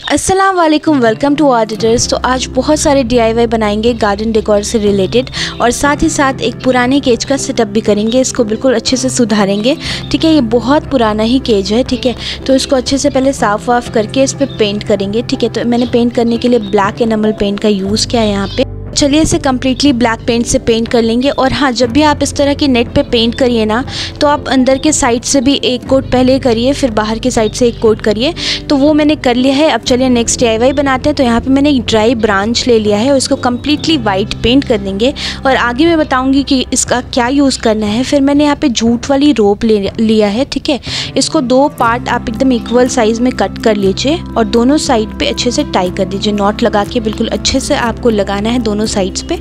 अस्सलाम वालेकुम, welcome to auditors. तो आज बहुत सारे DIY बनाएंगे गार्डन डेकोर से रिलेटेड, और साथ ही साथ एक पुराने केज का सेटअप भी करेंगे। इसको बिल्कुल अच्छे से सुधारेंगे। ठीक है, ये बहुत पुराना ही केज है। ठीक है, तो इसको अच्छे से पहले साफ़ वाफ करके इस पर पेंट करेंगे। ठीक है, तो मैंने पेंट करने के लिए ब्लैक एनामल पेंट का यूज़ किया है यहाँ पे। चलिए इसे कम्प्लीटली ब्लैक पेंट से पेंट कर लेंगे। और हाँ, जब भी आप इस तरह की नेट पे पेंट करिए ना, तो आप अंदर के साइड से भी एक कोट पहले करिए, फिर बाहर के साइड से एक कोट करिए। तो वो मैंने कर लिया है। अब चलिए नेक्स्ट DIY बनाते हैं। तो यहाँ पे मैंने एक ड्राई ब्रांच ले लिया है और इसको कम्प्लीटली वाइट पेंट कर देंगे, और आगे मैं बताऊँगी कि इसका क्या यूज़ करना है। फिर मैंने यहाँ पर जूट वाली रोप लिया है। ठीक है, इसको 2 पार्ट आप एकदम इक्वल साइज़ में कट कर लीजिए और दोनों साइड पर अच्छे से टाई कर दीजिए। नॉट लगा के बिल्कुल अच्छे से आपको लगाना है दोनों साइड्स पे,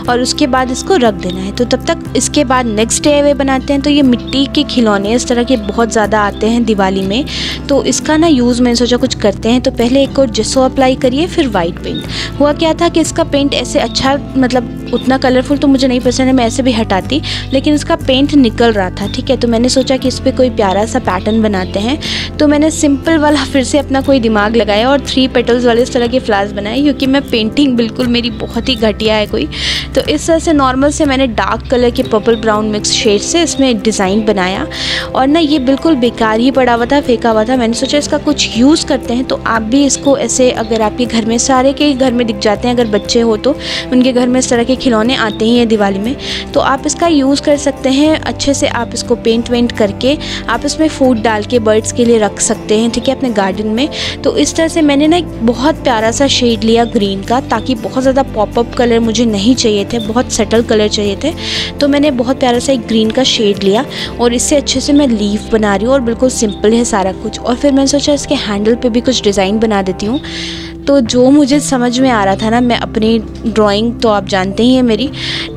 और उसके बाद इसको रख देना है। तो तब तक इसके बाद नेक्स्ट DIY बनाते हैं। तो ये मिट्टी के खिलौने इस तरह के बहुत ज़्यादा आते हैं दिवाली में, तो इसका ना यूज़ मैंने सोचा कुछ करते हैं। तो पहले एक और जिसो अप्लाई करिए, फिर वाइट पेंट। हुआ क्या था कि इसका पेंट ऐसे अच्छा, मतलब उतना कलरफुल तो मुझे नहीं पसंद है, मैं ऐसे भी हटाती, लेकिन इसका पेंट निकल रहा था। ठीक है, तो मैंने सोचा कि इस पर कोई प्यारा सा पैटर्न बनाते हैं। तो मैंने सिंपल वाला फिर से अपना कोई दिमाग लगाया और 3 पेटल्स वाले इस तरह के फ्लावर्स बनाए, क्योंकि मैं पेंटिंग बिल्कुल मेरी बहुत ही घटिया है कोई। तो इस तरह से नॉर्मल से मैंने डार्क कलर के पर्पल ब्राउन मिक्स शेड से इसमें डिज़ाइन बनाया, और ना ये बिल्कुल बेकार ही पड़ा हुआ था, फेंका हुआ था। मैंने सोचा इसका कुछ यूज़ करते हैं। तो आप भी इसको ऐसे, अगर आपके घर में, सारे के घर में दिख जाते हैं, अगर बच्चे हो तो उनके घर में इस तरह के खिलौने आते ही हैं दिवाली में, तो आप इसका यूज़ कर सकते हैं। अच्छे से आप इसको पेंट वेंट करके आप इसमें फूड डाल के बर्ड्स के लिए रख सकते हैं। ठीक है, अपने गार्डन में। तो इस तरह से मैंने ना एक बहुत प्यारा सा शेड लिया ग्रीन का, ताकि बहुत ज़्यादा पॉपअप कलर मुझे नहीं चाहिए थे, बहुत सेटल कलर चाहिए थे। तो मैंने बहुत प्यारा सा एक ग्रीन का शेड लिया और इससे अच्छे से मैं लीफ बना रही हूँ, और बिल्कुल सिंपल है सारा कुछ। और फिर मैंने सोचा इसके हैंडल पे भी कुछ डिज़ाइन बना देती हूँ। तो जो मुझे समझ में आ रहा था ना, मैं अपनी ड्राइंग तो आप जानते ही हैं मेरी,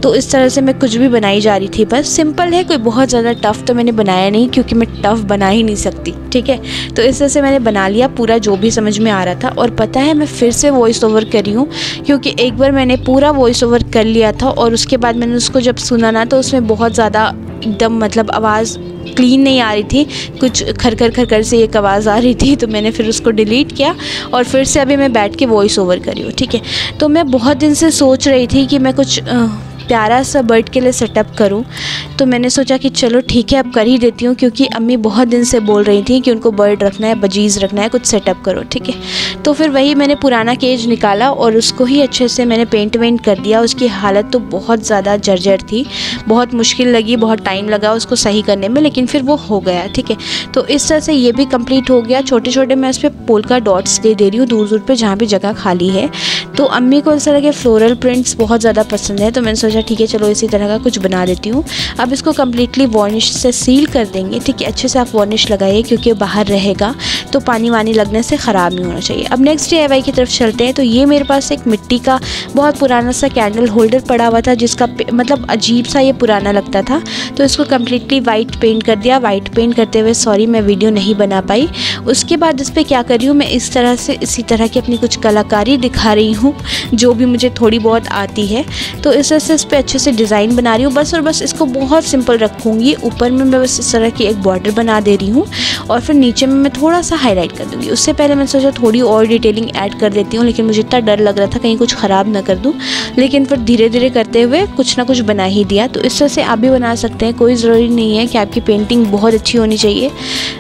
तो इस तरह से मैं कुछ भी बनाई जा रही थी। बस सिंपल है, कोई बहुत ज़्यादा टफ़ तो मैंने बनाया नहीं, क्योंकि मैं टफ़ बना ही नहीं सकती। ठीक है, तो इस तरह से मैंने बना लिया पूरा जो भी समझ में आ रहा था। और पता है, मैं फिर से वॉइस ओवर कर रही हूँ, क्योंकि एक बार मैंने पूरा वॉइस ओवर कर लिया था, और उसके बाद मैंने उसको जब सुना ना, तो उसमें बहुत ज़्यादा एकदम मतलब आवाज़ क्लीन नहीं आ रही थी, कुछ खरखर से एक आवाज़ आ रही थी। तो मैंने फिर उसको डिलीट किया और फिर से अभी मैं बैठ के वॉइस ओवर कर रही हूँ। ठीक है, तो मैं बहुत दिन से सोच रही थी कि मैं कुछ प्यारा सा बर्ड के लिए सेटअप करूं, तो मैंने सोचा कि चलो ठीक है, अब कर ही देती हूं, क्योंकि अम्मी बहुत दिन से बोल रही थी कि उनको बर्ड रखना है, बजीज़ रखना है, कुछ सेटअप करो। ठीक है, तो फिर वही मैंने पुराना केज निकाला और उसको ही अच्छे से मैंने पेंट वेंट कर दिया। उसकी हालत तो बहुत ज़्यादा जर्जर थी, बहुत मुश्किल लगी, बहुत टाइम लगा उसको सही करने में, लेकिन फिर वो हो गया। ठीक है, तो इस तरह से ये भी कंप्लीट हो गया। छोटे छोटे मैं इस पर पोल्का डॉट्स दे रही हूँ दूर दूर पर, जहाँ भी जगह खाली है। तो अम्मी को इस तरह के फ्लोरल प्रिंट्स बहुत ज़्यादा पसंद है, तो मैंने सोचा ठीक है, चलो इसी तरह का कुछ बना देती हूँ। अब इसको कम्प्लीटली वार्निश से सील कर देंगे। ठीक है, अच्छे से आप वार्निश लगाइए, क्योंकि बाहर रहेगा तो पानी वानी लगने से ख़राब नहीं होना चाहिए। अब नेक्स्ट DIY की तरफ चलते हैं। तो ये मेरे पास एक मिट्टी का बहुत पुराना सा कैंडल होल्डर पड़ा हुआ था, जिसका मतलब अजीब सा ये पुराना लगता था। तो इसको कम्प्लीटली वाइट पेंट कर दिया। वाइट पेंट करते हुए सॉरी मैं वीडियो नहीं बना पाई। उसके बाद इस पर क्या कर रही हूँ, मैं इस तरह से इसी तरह की अपनी कुछ कलाकारी दिखा रही हूँ, जो भी मुझे थोड़ी बहुत आती है। तो इस तरह से इस पर अच्छे से डिज़ाइन बना रही हूँ बस, और बस इसको बहुत सिंपल रखूँगी। ऊपर में मैं बस इस तरह की एक बॉर्डर बना दे रही हूँ, और फिर नीचे में मैं थोड़ा सा हाईलाइट कर दूँगी। उससे पहले मैंने सोचा थोड़ी और डिटेलिंग ऐड कर देती हूँ, लेकिन मुझे इतना डर लग रहा था कहीं कुछ ख़राब ना कर दूँ, लेकिन फिर धीरे धीरे करते हुए कुछ ना कुछ बना ही दिया। तो इस तरह से आप भी बना सकते हैं। कोई ज़रूरी नहीं है कि आपकी पेंटिंग बहुत अच्छी होनी चाहिए।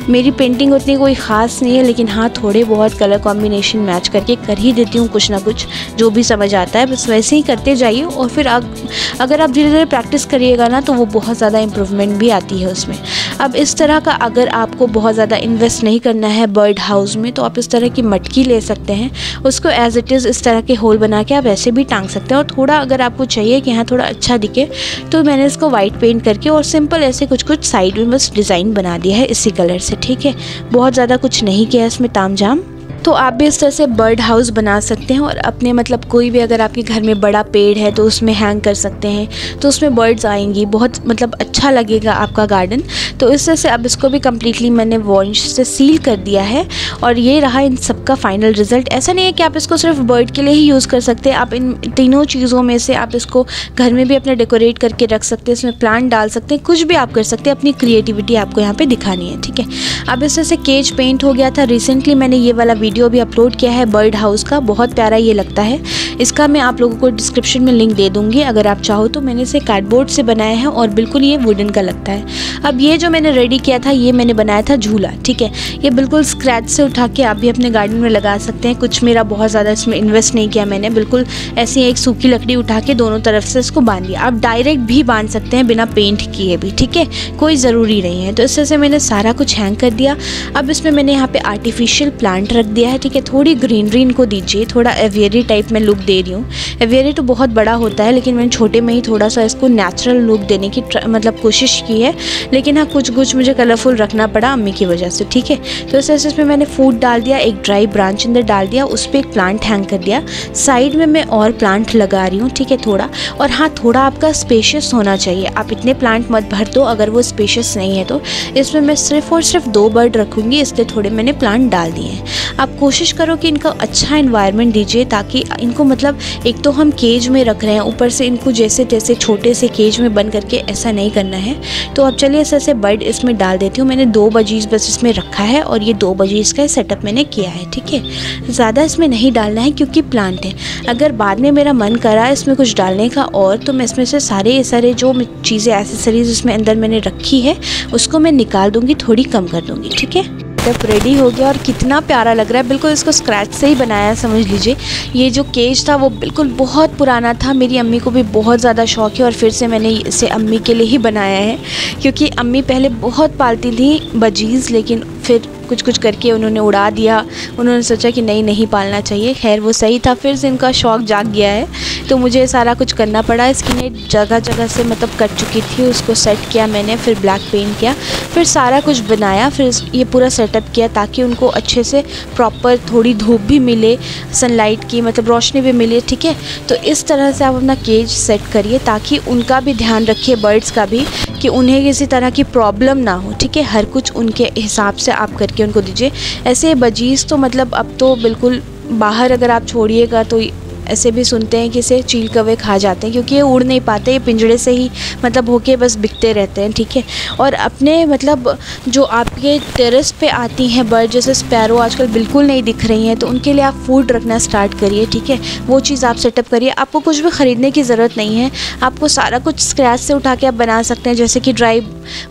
मेरी पेंटिंग उतनी कोई ख़ास नहीं है, लेकिन हाँ, थोड़े बहुत कलर कॉम्बिनेशन मैच करके कर ही देती हूँ कुछ ना कुछ, जो भी समझ आता है बस वैसे ही करते जाइए। और फिर अगर आप धीरे धीरे प्रैक्टिस करिएगा ना, तो वो बहुत ज़्यादा इम्प्रूवमेंट भी आती है उसमें। अब इस तरह का, अगर आपको बहुत ज़्यादा इन्वेस्ट नहीं करना है बर्ड हाउस में, तो आप इस तरह की मटकी ले सकते हैं। उसको एज इट इज़ इस तरह के होल बना के आप ऐसे भी टांग सकते हैं। और थोड़ा अगर आपको चाहिए कि हाँ थोड़ा अच्छा दिखे, तो मैंने इसको वाइट पेंट करके और सिंपल ऐसे कुछ कुछ साइड में बस डिज़ाइन बना दिया है इसी कलर से। ठीक है, बहुत ज़्यादा कुछ नहीं किया इसमें तामझाम। तो आप भी इस तरह से बर्ड हाउस बना सकते हैं, और अपने मतलब कोई भी, अगर आपके घर में बड़ा पेड़ है तो उसमें हैंग कर सकते हैं, तो उसमें बर्ड्स आएंगी, बहुत मतलब अच्छा लगेगा आपका गार्डन। तो इस तरह से अब इसको भी कम्प्लीटली मैंने वार्निश से सील कर दिया है, और ये रहा इन सब का फाइनल रिजल्ट। ऐसा नहीं है कि आप इसको सिर्फ बर्ड के लिए ही यूज़ कर सकते हैं, आप इन तीनों चीज़ों में से आप इसको घर में भी अपने डेकोरेट करके रख सकते हैं, इसमें प्लांट डाल सकते हैं, कुछ भी आप कर सकते हैं। अपनी क्रिएटिविटी आपको यहाँ पर दिखानी है। ठीक है, अब इस तरह से केज पेंट हो गया था। रिसेंटली मैंने ये वाला वीडियो भी अपलोड किया है बर्ड हाउस का, बहुत प्यारा ये लगता है। इसका मैं आप लोगों को डिस्क्रिप्शन में लिंक दे दूँगी अगर आप चाहो तो। मैंने इसे कार्डबोर्ड से बनाया है और बिल्कुल ये वुडन का लगता है। अब ये जो मैंने रेडी किया था ये मैंने बनाया था झूला, ठीक है। ये बिल्कुल स्क्रैच से उठा के आप भी अपने गार्डन में लगा सकते हैं। कुछ मेरा बहुत ज़्यादा इसमें इन्वेस्ट नहीं किया मैंने, बिल्कुल ऐसी एक सूखी लकड़ी उठा के दोनों तरफ से इसको बांध दिया। आप डायरेक्ट भी बांध सकते हैं बिना पेंट किए भी, ठीक है, कोई ज़रूरी नहीं है। तो इस तरह से मैंने सारा कुछ हैंग कर दिया। अब इसमें मैंने यहाँ पे आर्टिफिशियल प्लांट रख दिया है, ठीक है। थोड़ी ग्रीनरी इनको दीजिए, थोड़ा एवियरी टाइप में लुक दे रही हूँ। एवियरी तो बहुत बड़ा होता है लेकिन मैंने छोटे में ही थोड़ा सा इसको नेचुरल लुक देने की मतलब कोशिश की है। लेकिन हाँ कुछ मुझे कलरफुल रखना पड़ा अम्मी की वजह से, ठीक है। तो इस तरह से इसमें मैंने फूड डाल दिया, एक ड्राई ब्रांच अंदर डाल दिया, उस पर एक प्लांट हैंग कर दिया। साइड में मैं और प्लांट लगा रही हूँ, ठीक है, थोड़ा। और हाँ थोड़ा आपका स्पेशियस होना चाहिए, आप इतने प्लांट मत भर दो अगर वो स्पेशियस नहीं है तो। इसमें मैं सिर्फ और सिर्फ 2 बर्ड रखूँगी, इसलिए थोड़े मैंने प्लांट डाल दिए हैं। आप कोशिश करो कि इनका अच्छा एनवायरनमेंट दीजिए ताकि इनको मतलब एक तो हम केज में रख रहे हैं, ऊपर से इनको जैसे तैसे छोटे से केज में बंद करके ऐसा नहीं करना है। तो अब चलिए ऐसे बर्ड इसमें डाल देती हूँ। मैंने 2 बजीज बस इसमें रखा है और ये 2 बजीज का सेटअप मैंने किया है, ठीक है। ज़्यादा इसमें नहीं डालना है क्योंकि प्लांट है। अगर बाद में मेरा मन करा इसमें कुछ डालने का और तो मैं इसमें से सारे जो चीज़ें एसेसरीज इसमें अंदर मैंने रखी है उसको मैं निकाल दूँगी, थोड़ी कम कर दूँगी, ठीक है। सेटअप रेडी हो गया और कितना प्यारा लग रहा है, बिल्कुल इसको स्क्रैच से ही बनाया समझ लीजिए। ये जो केज था वो बिल्कुल बहुत पुराना था, मेरी अम्मी को भी बहुत ज़्यादा शौक है और फिर से मैंने इसे अम्मी के लिए ही बनाया है क्योंकि अम्मी पहले बहुत पालती थी बजीज़, लेकिन फिर कुछ करके उन्होंने उड़ा दिया। उन्होंने सोचा कि नहीं पालना चाहिए। खैर वो सही था, फिर से इनका शौक़ जाग गया है तो मुझे सारा कुछ करना पड़ा। इसकी नेट जगह से मतलब कट चुकी थी, उसको सेट किया मैंने, फिर ब्लैक पेंट किया, फिर सारा कुछ बनाया, फिर ये पूरा सेटअप किया ताकि उनको अच्छे से प्रॉपर थोड़ी धूप भी मिले, सनलाइट की मतलब रोशनी भी मिले, ठीक है। तो इस तरह से आप अपना केज सेट करिए ताकि उनका भी ध्यान रखिए, बर्ड्स का भी, कि उन्हें किसी तरह की प्रॉब्लम ना हो, ठीक है। हर कुछ उनके हिसाब से आप करके उनको दीजिए। ऐसे बजीज़ तो मतलब अब तो बिल्कुल बाहर अगर आप छोड़िएगा तो ऐसे भी सुनते हैं कि इसे चील कौवे खा जाते हैं क्योंकि ये उड़ नहीं पाते, ये पिंजड़े से ही मतलब होके बस बिकते रहते हैं, ठीक है। और अपने मतलब जो आपके टेरेस पे आती हैं बर्ड जैसे स्पैरो आजकल बिल्कुल नहीं दिख रही हैं, तो उनके लिए आप फूड रखना स्टार्ट करिए, ठीक है। वो चीज़ आप सेटअप करिए। आपको कुछ भी ख़रीदने की ज़रूरत नहीं है, आपको सारा कुछ स्क्रैच से उठा के आप बना सकते हैं। जैसे कि ड्राई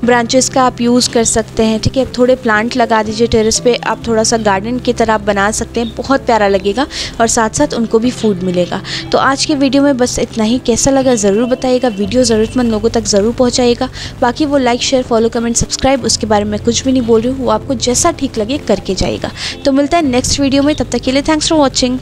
ब्रांचेस का आप यूज़ कर सकते हैं, ठीक है। थोड़े प्लांट लगा दीजिए टेरेस पे, आप थोड़ा सा गार्डन की तरह आप बना सकते हैं, बहुत प्यारा लगेगा और साथ साथ उनको भी फूड मिलेगा। तो आज के वीडियो में बस इतना ही। कैसा लगा ज़रूर बताइएगा, वीडियो ज़रूरतमंद लोगों तक ज़रूर पहुंचाइएगा। बाकी वो like share follow comment subscribe उसके बारे में कुछ भी नहीं बोल रही हूँ, वो आपको जैसा ठीक लगे करके जाइएगा। तो मिलता है नेक्स्ट वीडियो में, तब तक के लिए थैंक्स फॉर वॉचिंग।